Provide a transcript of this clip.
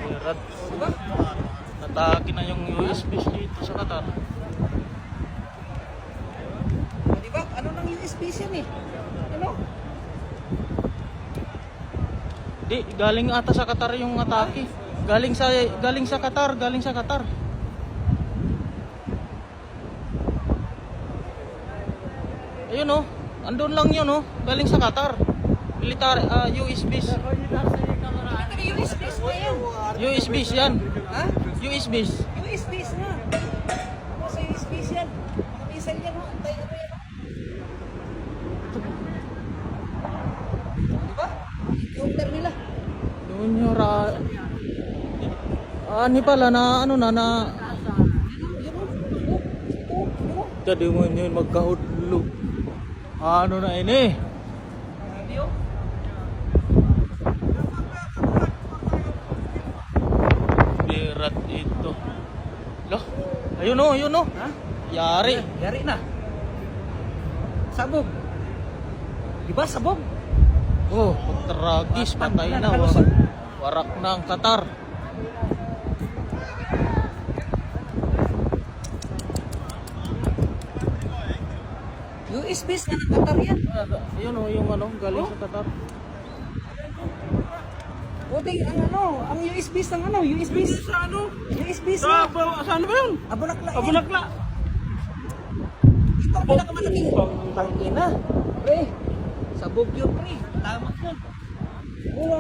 Berat. Diba? Natake na yung USB dito sa Qatar. Diba? Ano nang USB yan eh? Ano? Di, galing ata sa Qatar yung atake. Galing sa Qatar, galing sa Qatar. Ayun oh, andun lang yun oh, galing sa Qatar. Military USBs. Ito na USBs na yan. USBs yan. Ha? USBs. USBs na. Ano sa USBs yan? Mga missile yan ho. Antay ano yan ho. Diba? I-counter nila. Doon yung ani pala na ano na Yan ho. jadi mo yun magkahudlo. Ano na ini? Grabe ho. Berat ito. Loh, ayun oh, ayun oh. Ha? Yari. Yari na. Sabog. Diba sabog? Oh, tragis, patay na. Nakalusot. Warak na ang Qatar. USBs na ng Qatar yan. Ayun oh, yung ano, galing sa Qatar. Buti ang USBs ng ano, USBs. Sa ano? USBs Sa, na. saan ba yun? Abunakla. Abunakla. Ito ang pinakamalaki. Tangina. Pre, sabog yun pre. Tama yun. Wala